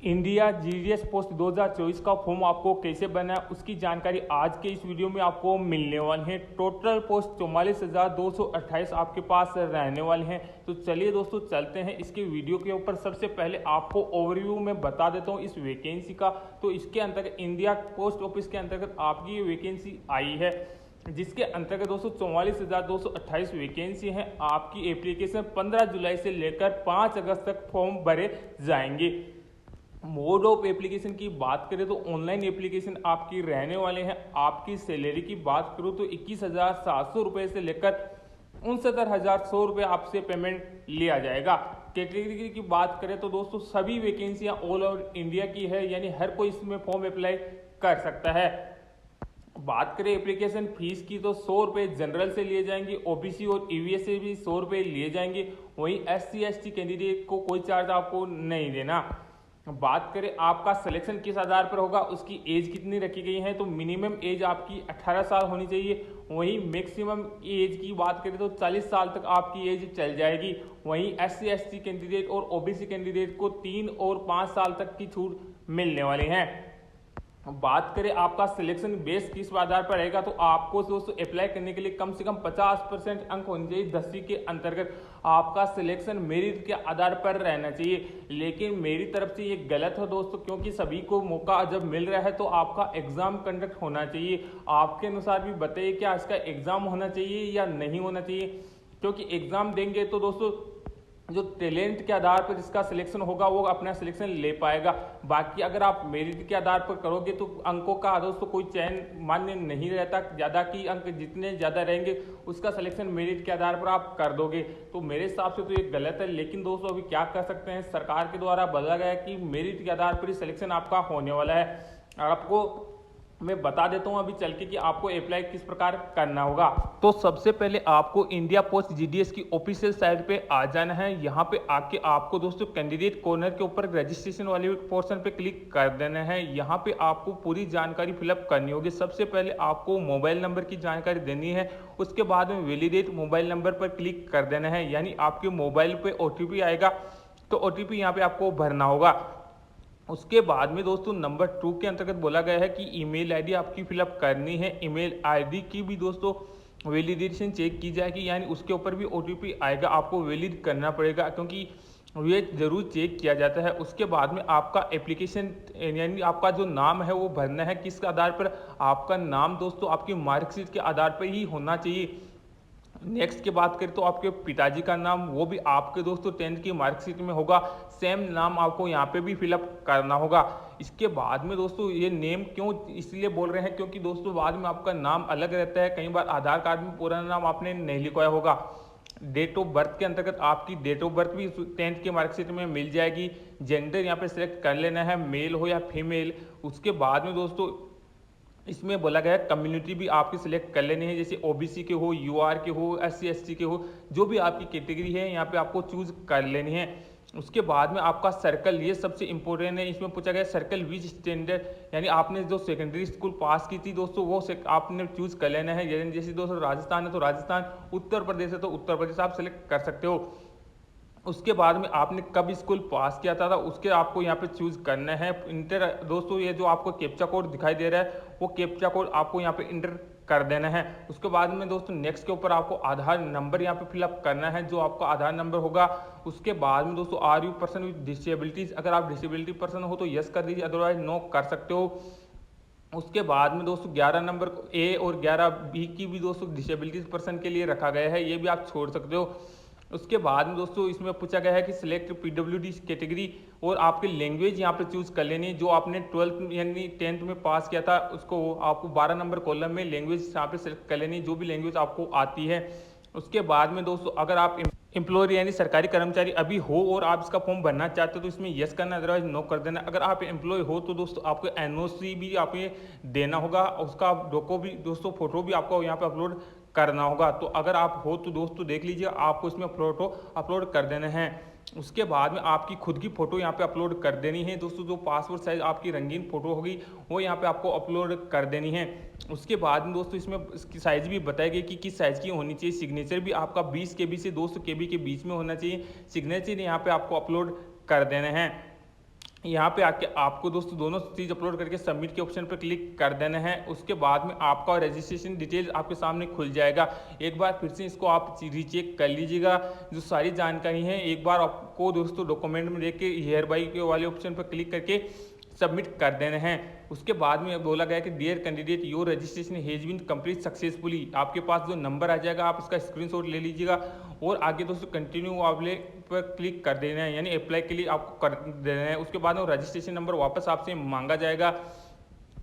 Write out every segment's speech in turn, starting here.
India GDS post 2024 का form आपको कैसे बना है उसकी जानकारी आज के इस वीडियो में आपको मिलने वाली है। टोटल पोस्ट 44,228 आपके पास रहने वाले हैं। तो चलिए दोस्तों चलते हैं इसके वीडियो के ऊपर। सबसे पहले आपको ओवरव्यू में बता देता हूं इस वैकेंसी का। तो इसके अंतर्गत इंडिया पोस्ट ऑफिस के अंतर्गत आपकी ये वैकेंसी आई है, जिसके अंतर्गत दोस्तों 44,228 वैकेंसी हैं। आपकी एप्लीकेशन 15 जुलाई से लेकर 5 अगस्त तक फॉर्म भरे जाएंगे। मोड ऑफ एप्लीकेशन की बात करें तो ऑनलाइन एप्लीकेशन आपकी रहने वाले हैं। आपकी सैलरी की बात करूं तो 21,700 रुपये से लेकर 69,100 रुपये आपसे पेमेंट लिया जाएगा। कैटेगरी की बात करें तो दोस्तों सभी वैकेंसियां ऑल ओवर इंडिया की है, यानी हर कोई इसमें फॉर्म अप्लाई कर सकता है। बात करें एप्लीकेशन फीस की तो 100 रुपये जनरल से लिए जाएंगे, ओबीसी और ईवीएस से भी 100 रुपये लिए जाएंगे। वहीं SC/ST कैंडिडेट को कोई चार्ज आपको नहीं देना। बात करें आपका सिलेक्शन किस आधार पर होगा, उसकी एज कितनी रखी गई है, तो मिनिमम एज आपकी 18 साल होनी चाहिए। वहीं मैक्सिमम एज की बात करें तो 40 साल तक आपकी एज चल जाएगी। वहीं SC/ST कैंडिडेट और ओबीसी कैंडिडेट को 3 और 5 साल तक की छूट मिलने वाली हैं। बात करें आपका सिलेक्शन बेस किस आधार पर रहेगा, तो आपको दोस्तों अप्लाई करने के लिए कम से कम 50% अंक होने चाहिए 10वीं के अंतर्गत। आपका सिलेक्शन मेरिट के आधार पर रहना चाहिए, लेकिन मेरी तरफ से ये गलत है दोस्तों, क्योंकि सभी को मौका जब मिल रहा है तो आपका एग्जाम कंडक्ट होना चाहिए। आपके अनुसार भी बताइए क्या इसका एग्जाम होना चाहिए या नहीं होना चाहिए, क्योंकि एग्जाम देंगे तो दोस्तों जो टैलेंट के आधार पर जिसका सिलेक्शन होगा वो अपना सिलेक्शन ले पाएगा। बाकी अगर आप मेरिट के आधार पर करोगे तो अंकों का दोस्तों कोई चयन मान्य नहीं रहता। ज़्यादा की अंक जितने ज़्यादा रहेंगे उसका सिलेक्शन मेरिट के आधार पर आप कर दोगे। तो मेरे हिसाब से तो ये गलत है, लेकिन दोस्तों अभी क्या कर सकते हैं, सरकार के द्वारा बोला गया है कि मेरिट के आधार पर ही सिलेक्शन आपका होने वाला है। आपको मैं बता देता हूं अभी चल के कि आपको अप्लाई किस प्रकार करना होगा। तो सबसे पहले आपको इंडिया पोस्ट जीडीएस की ऑफिशियल साइट पे आ जाना है। यहां पे आके आपको दोस्तों कैंडिडेट कॉर्नर के ऊपर रजिस्ट्रेशन वाले पोर्शन पे क्लिक कर देना है। यहां पे आपको पूरी जानकारी फिलअप करनी होगी। सबसे पहले आपको मोबाइल नंबर की जानकारी देनी है, उसके बाद में वैलिडेट मोबाइल नंबर पर क्लिक कर देना है। यानी आपके मोबाइल पे OTP आएगा, तो OTP यहाँ पे आपको भरना होगा। उसके बाद में दोस्तों नंबर 2 के अंतर्गत बोला गया है कि ईमेल आईडी आपकी फिलअप करनी है। ईमेल आईडी की भी दोस्तों वैलिडेशन चेक की जाएगी, यानी उसके ऊपर भी OTP आएगा, आपको वैलिड करना पड़ेगा, क्योंकि ये जरूर चेक किया जाता है। उसके बाद में आपका एप्लीकेशन यानी आपका जो नाम है वो भरना है। किस आधार पर, आपका नाम दोस्तों आपकी मार्कशीट के आधार पर ही होना चाहिए। नेक्स्ट की बात करें तो आपके पिताजी का नाम, वो भी आपके दोस्तों 10th की मार्कशीट में होगा। सेम नाम आपको यहाँ पे भी फिलअप करना होगा। इसके बाद में दोस्तों ये नेम क्यों इसलिए बोल रहे हैं, क्योंकि दोस्तों बाद में आपका नाम अलग रहता है। कई बार आधार कार्ड में पूरा नाम आपने नहीं लिखवाया होगा। डेट ऑफ बर्थ के अंतर्गत आपकी डेट ऑफ बर्थ भी 10th की मार्कशीट में मिल जाएगी। जेंडर यहाँ पे सिलेक्ट कर लेना है, मेल हो या फीमेल। उसके बाद में दोस्तों इसमें बोला गया है कम्युनिटी भी आपकी सिलेक्ट कर लेनी है, जैसे OBC के हो, UR के हो, SC/ST के हो, जो भी आपकी कैटेगरी है यहाँ पे आपको चूज कर लेनी है। उसके बाद में आपका सर्कल, ये सबसे इंपॉर्टेंट है। इसमें पूछा गया सर्कल विच स्टैंडर्ड, यानी आपने जो सेकेंडरी स्कूल पास की थी दोस्तों वो आपने चूज कर लेना है। जैसे दोस्तों राजस्थान है तो राजस्थान, उत्तर प्रदेश है तो उत्तर प्रदेश आप सिलेक्ट कर सकते हो। उसके बाद में आपने कब स्कूल पास किया था उसके आपको यहाँ पे चूज करना है। इंटर दोस्तों ये जो आपको कैप्चा कोड दिखाई दे रहा है वो कैप्चा कोड आपको यहाँ पे इंटर कर देना है। उसके बाद में दोस्तों नेक्स्ट के ऊपर आपको आधार नंबर यहाँ पे फिलअप करना है, जो आपका आधार नंबर होगा। उसके बाद में दोस्तों are you person with disabilities, अगर आप डिसेबिलिटी पर्सन हो तो यस कर दीजिए, अदरवाइज नो कर सकते हो। उसके बाद में दोस्तों 11 नंबर A और 11B की भी दोस्तों डिसेबिलिटीज पर्सन के लिए रखा गया है, ये भी आप छोड़ सकते हो। उसके बाद में दोस्तों इसमें पूछा गया है कि सिलेक्ट PWD कैटेगरी, और आपकी लैंग्वेज यहाँ पे चूज कर लेनी है। जो आपने 12th यानी 10th में पास किया था उसको आपको 12 नंबर कॉलम में लैंग्वेज यहाँ पे सिलेक्ट कर लेनी है, जो भी लैंग्वेज आपको आती है। उसके बाद में दोस्तों अगर आप एम्प्लॉयर यानी सरकारी कर्मचारी अभी हो और आप इसका फॉर्म भरना चाहते हो तो इसमें यस करना, अदरवाइज नो कर देना। अगर आप एम्प्लॉय हो तो दोस्तों आपको NOC भी आपको देना होगा, उसका डॉको भी दोस्तों फोटो भी आपको यहाँ पे अपलोड करना होगा। तो अगर आप हो तो दोस्तों देख लीजिए, आपको इसमें फोटो अपलोड कर देना है। उसके बाद में आपकी खुद की फोटो यहाँ पे अपलोड कर देनी है दोस्तों। जो पासपोर्ट साइज आपकी रंगीन फोटो होगी वो यहाँ पे आपको अपलोड कर देनी है। उसके बाद में दोस्तों इसमें इसकी साइज भी बताई गई कि किस साइज की होनी चाहिए। सिग्नेचर भी आपका 20 KB से 200 KB के बीच में होना चाहिए। सिग्नेचर यहाँ पे आपको अपलोड कर देने हैं। यहाँ पे आके आपको दोस्तों दोनों चीज़ अपलोड करके सबमिट के ऑप्शन पर क्लिक कर देना है। उसके बाद में आपका रजिस्ट्रेशन डिटेल आपके सामने खुल जाएगा। एक बार फिर से इसको आप रीचेक कर लीजिएगा। जो सारी जानकारी है एक बार आपको दोस्तों डॉक्यूमेंट में देख के हियर बाई के वाले ऑप्शन पर क्लिक करके सबमिट कर देने हैं। उसके बाद में बोला गया कि dear candidate your registration has been complete successfully. आपके पास जो नंबर आ जाएगा आप इसका स्क्रीनशॉट ले लीजिएगा और आगे दोस्तों कंटिन्यू वाले पर क्लिक कर देना है, यानी अप्लाई के लिए आपको कर देना है। उसके बाद में रजिस्ट्रेशन नंबर वापस आपसे मांगा जाएगा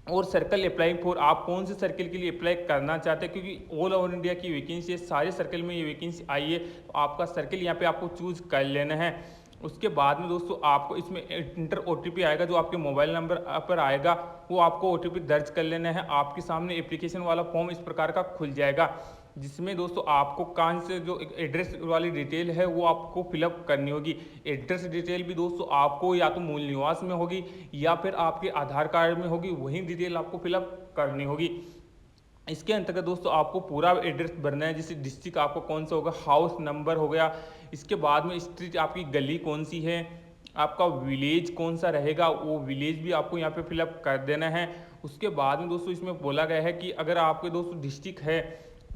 और सर्कल अप्लाई फॉर, आप कौन से सर्कल के लिए अप्लाई करना चाहते हैं, क्योंकि ऑल ओवर इंडिया की वैकेंसी है, सारे सर्कल में ये वैकेंसी आई है, तो आपका सर्कल यहाँ पे आपको चूज कर लेना है। उसके बाद में दोस्तों आपको इसमें इंटर OTP आएगा, जो आपके मोबाइल नंबर पर आएगा वो आपको OTP दर्ज कर लेना है। आपके सामने एप्लीकेशन वाला फॉर्म इस प्रकार का खुल जाएगा, जिसमें दोस्तों आपको कहाँ से जो एड्रेस वाली डिटेल है वो आपको फिलअप करनी होगी। एड्रेस डिटेल भी दोस्तों आपको या तो मूल निवास में होगी या फिर आपके आधार कार्ड में होगी, वही डिटेल आपको फिलअप करनी होगी। इसके अंतर्गत दोस्तों आपको पूरा एड्रेस भरना है, जैसे डिस्ट्रिक्ट आपको कौन सा होगा, हाउस नंबर हो गया, इसके बाद में स्ट्रीट आपकी गली कौन सी है, आपका विलेज कौन सा रहेगा वो विलेज भी आपको यहाँ पे फिलअप कर देना है। उसके बाद में दोस्तों इसमें बोला गया है कि अगर आपके दोस्तों डिस्ट्रिक्ट है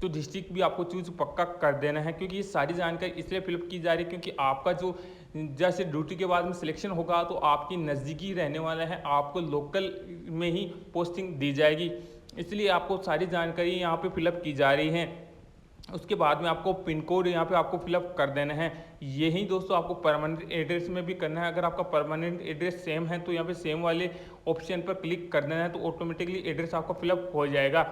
तो डिस्ट्रिक्ट भी आपको चूज पक्का कर देना है, क्योंकि ये सारी जानकारी इसलिए फिलअप की जा रही है क्योंकि आपका जो जैसे ड्यूटी के बाद में सिलेक्शन होगा तो आपकी नज़दीकी रहने वाला है, आपको लोकल में ही पोस्टिंग दी जाएगी, इसलिए आपको सारी जानकारी यहाँ पे फिलअप की जा रही है। उसके बाद में आपको पिन कोड यहाँ पे आपको फिलअप कर देना है। यही दोस्तों आपको परमानेंट एड्रेस में भी करना है। अगर आपका परमानेंट एड्रेस सेम है तो यहाँ पे सेम वाले ऑप्शन पर क्लिक कर देना है, तो ऑटोमेटिकली एड्रेस आपका फिलअप हो जाएगा।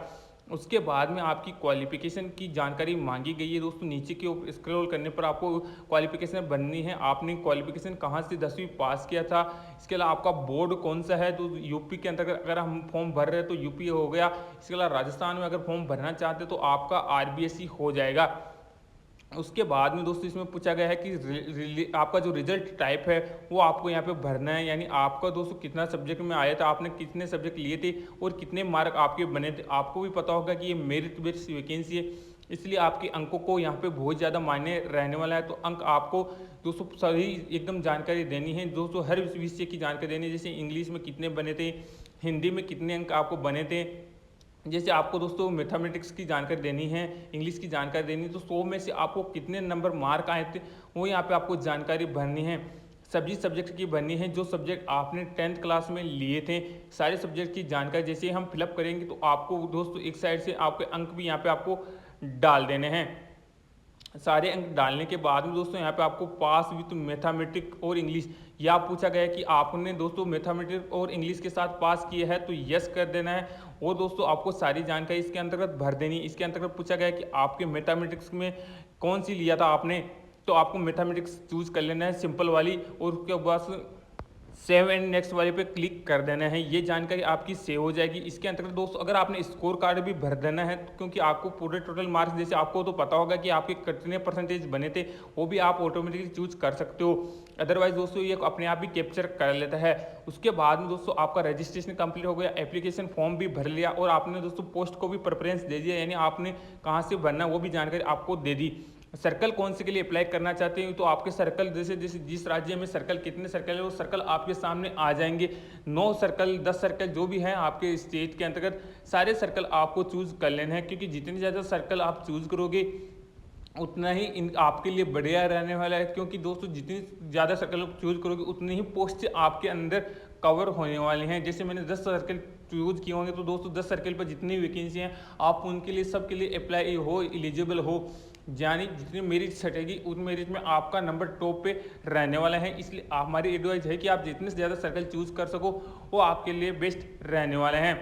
उसके बाद में आपकी क्वालिफिकेशन की जानकारी मांगी गई है दोस्तों, नीचे के स्क्रॉल करने पर आपको क्वालिफिकेशन बननी है। आपने क्वालिफिकेशन कहाँ से 10वीं पास किया था, इसके अलावा आपका बोर्ड कौन सा है, तो यूपी के अंतर्गत अगर हम फॉर्म भर रहे हैं तो यूपी हो गया। इसके अलावा राजस्थान में अगर फॉर्म भरना चाहते हैं तो आपका RBSE हो जाएगा। उसके बाद में दोस्तों इसमें पूछा गया है कि आपका जो रिजल्ट टाइप है वो आपको यहाँ पे भरना है, यानी आपका दोस्तों कितना सब्जेक्ट में आया था, आपने कितने सब्जेक्ट लिए थे और कितने मार्क आपके बने थे। आपको भी पता होगा कि ये मेरिट बेस्ड वैकेंसी है, इसलिए आपके अंकों को यहाँ पे बहुत ज़्यादा मायने रहने वाला है। तो अंक आपको दोस्तों सही एकदम जानकारी देनी है दोस्तों, हर विषय की जानकारी देनी है, जैसे इंग्लिश में कितने बने थे, हिंदी में कितने अंक आपको बने थे, जैसे आपको दोस्तों मैथमेटिक्स की जानकारी देनी है, इंग्लिश की जानकारी देनी है, तो 100 में से आपको कितने नंबर मार्क आए थे वो यहाँ पे आपको जानकारी भरनी है। सभी सब्जेक्ट की भरनी है, जो सब्जेक्ट आपने 10th क्लास में लिए थे, सारे सब्जेक्ट की जानकारी जैसे हम फिलअप करेंगे तो आपको दोस्तों एक साइड से आपके अंक भी यहाँ पे आपको डाल देने हैं। सारे अंक डालने के बाद में दोस्तों यहाँ पे आपको पास विथ मैथमेटिक्स और इंग्लिश, या पूछा गया है कि आपने दोस्तों मैथमेटिक्स और इंग्लिश के साथ पास किया है तो यस कर देना है, और दोस्तों आपको सारी जानकारी इसके अंतर्गत भर देनी है। इसके अंतर्गत पूछा गया है कि आपके मैथमेटिक्स में कौन सी लिया था आपने, तो आपको मैथमेटिक्स चूज कर लेना है सिंपल वाली, और उसके बाद सेव एंड नेक्स्ट वाले पे क्लिक कर देना है। ये जानकारी आपकी सेव हो जाएगी। इसके अंतर्गत दोस्तों अगर आपने स्कोर कार्ड भी भर देना है, क्योंकि आपको पूरे टोटल मार्क्स जैसे आपको तो पता होगा कि आपके कितने परसेंटेज बने थे, वो भी आप ऑटोमेटिकली चूज कर सकते हो। अदरवाइज दोस्तों ये अपने आप ही कैप्चर कर लेता है। उसके बाद में दोस्तों आपका रजिस्ट्रेशन कंप्लीट हो गया, एप्लीकेशन फॉर्म भी भर लिया और आपने दोस्तों पोस्ट को भी प्रेफरेंस दे दिया, यानी आपने कहाँ से भरना वो भी जानकारी आपको दे दी। सर्कल कौन से के लिए अप्लाई करना चाहते हैं, तो आपके सर्कल जैसे जैसे जिस राज्य में सर्कल कितने सर्कल है वो सर्कल आपके सामने आ जाएंगे। 9 सर्कल 10 सर्कल जो भी हैं आपके स्टेट के अंतर्गत, सारे सर्कल आपको चूज कर लेना है, क्योंकि जितने ज़्यादा सर्कल आप चूज करोगे उतना ही आपके लिए बढ़िया रहने वाला है। क्योंकि दोस्तों जितनी ज़्यादा सर्कल चूज करोगे उतनी ही पोस्ट आपके अंदर कवर होने वाले हैं। जैसे मैंने 10 सर्कल चूज किए होंगे तो दोस्तों 10 सर्कल पर जितनी वैकेंसी हैं आप उनके लिए सबके लिए अप्लाई हो, एलिजिबल हो, यानी जितनी मेरिट छटेगी उन मेरिट में आपका नंबर टॉप पे रहने वाला है। इसलिए हमारी एडवाइस है कि आप जितने से ज़्यादा सर्कल चूज कर सको वो आपके लिए बेस्ट रहने वाले हैं।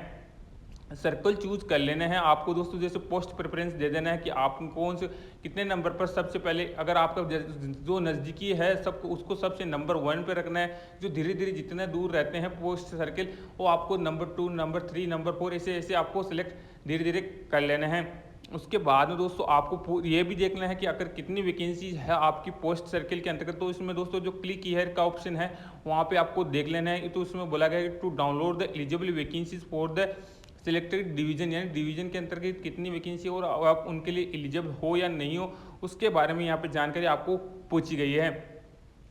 सर्कल चूज कर लेना है आपको दोस्तों, जैसे पोस्ट प्रेफरेंस दे देना है कि आप कौन से कितने नंबर पर सबसे पहले, अगर आपका जो नज़दीकी है सबको उसको सबसे नंबर 1 पे रखना है। जो धीरे धीरे जितने दूर रहते हैं पोस्ट सर्कल वो आपको नंबर 2 नंबर 3 नंबर 4 ऐसे ऐसे आपको सिलेक्ट धीरे धीरे कर लेना है। उसके बाद में दोस्तों आपको ये भी देखना है कि अगर कितनी वैकेंसी है आपकी पोस्ट सर्कल के अंतर्गत, तो इसमें दोस्तों जो क्लिक हियर का ऑप्शन है वहाँ पे आपको देख लेना है। तो इसमें बोला गया है to download the eligible vacancies for the selected division, यानी डिवीजन के अंतर्गत कितनी वैकेंसी और आप उनके लिए एलिजिबल हो या नहीं हो उसके बारे में यहाँ पे जानकारी आपको पूछी गई है।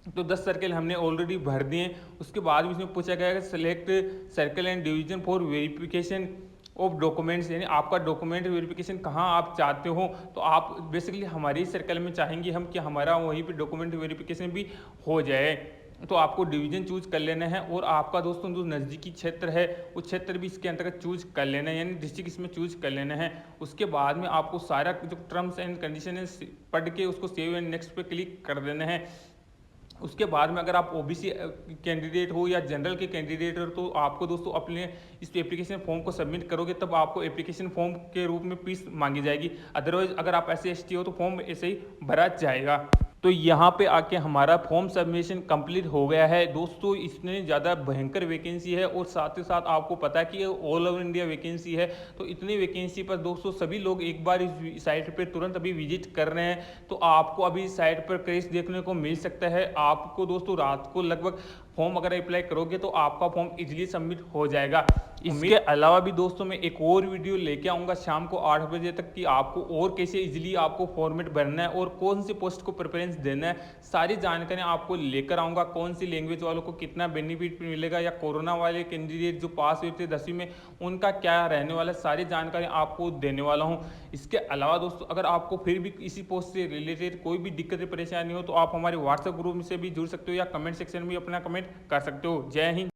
तो 10 सर्कल हमने ऑलरेडी भर दिए। उसके बाद भी इसमें पूछा गया है select circle and division for verification of documents, यानी आपका डॉक्यूमेंट वेरिफिकेशन कहाँ आप चाहते हो। तो आप बेसिकली हमारी सर्कल में चाहेंगे हम कि हमारा वहीं पे डॉक्यूमेंट वेरिफिकेशन भी हो जाए। तो आपको डिवीजन चूज कर लेना है और आपका दोस्तों जो नज़दीकी क्षेत्र है वो क्षेत्र भी इसके अंतर्गत चूज कर लेना है, यानी डिस्ट्रिक्ट इसमें चूज कर लेना है। उसके बाद में आपको सारा जो टर्म्स एंड कंडीशन है पढ़ के उसको सेव एंड नेक्स्ट पे क्लिक कर देना है। उसके बाद में अगर आप ओबीसी कैंडिडेट हो या जनरल के कैंडिडेट हो तो आपको दोस्तों अपने इस एप्लीकेशन फॉर्म को सबमिट करोगे तब आपको एप्लीकेशन फॉर्म के रूप में फीस मांगी जाएगी। अदरवाइज अगर आप ऐसे एसटी हो तो फॉर्म ऐसे ही भरा जाएगा। तो यहाँ पे आके हमारा फॉर्म सबमिशन कंप्लीट हो गया है दोस्तों। इसमें ज़्यादा भयंकर वैकेंसी है और साथ ही साथ आपको पता है कि ये ऑल ओवर इंडिया वैकेंसी है। तो इतनी वैकेंसी पर दोस्तों सभी लोग एक बार इस साइट पे तुरंत अभी विजिट कर रहे हैं। तो आपको अभी साइट पर क्रेश देखने को मिल सकता है। आपको दोस्तों रात को लगभग फॉर्म अगर अप्लाई करोगे तो आपका फॉर्म इजीली सबमिट हो जाएगा। इसके अलावा भी दोस्तों मैं एक और वीडियो लेके आऊँगा शाम को 8 बजे तक कि आपको और कैसे इजीली आपको फॉर्मेट भरना है और कौन सी पोस्ट को प्रेफरेंस देना है, सारी जानकारी आपको लेकर आऊँगा। कौन सी लैंग्वेज वालों को कितना बेनिफिट मिलेगा या कोरोना वाले कैंडिडेट जो पास हुए थे 10वीं में उनका क्या रहने वाला, सारी जानकारी आपको देने वाला हूँ। इसके अलावा दोस्तों अगर आपको फिर भी इसी पोस्ट से रिलेटेड कोई भी दिक्कत परेशानी हो तो आप हमारे व्हाट्सएप ग्रुप से भी जुड़ सकते हो या कमेंट सेक्शन में अपना कमेंट कर सकते हो। जय हिंद।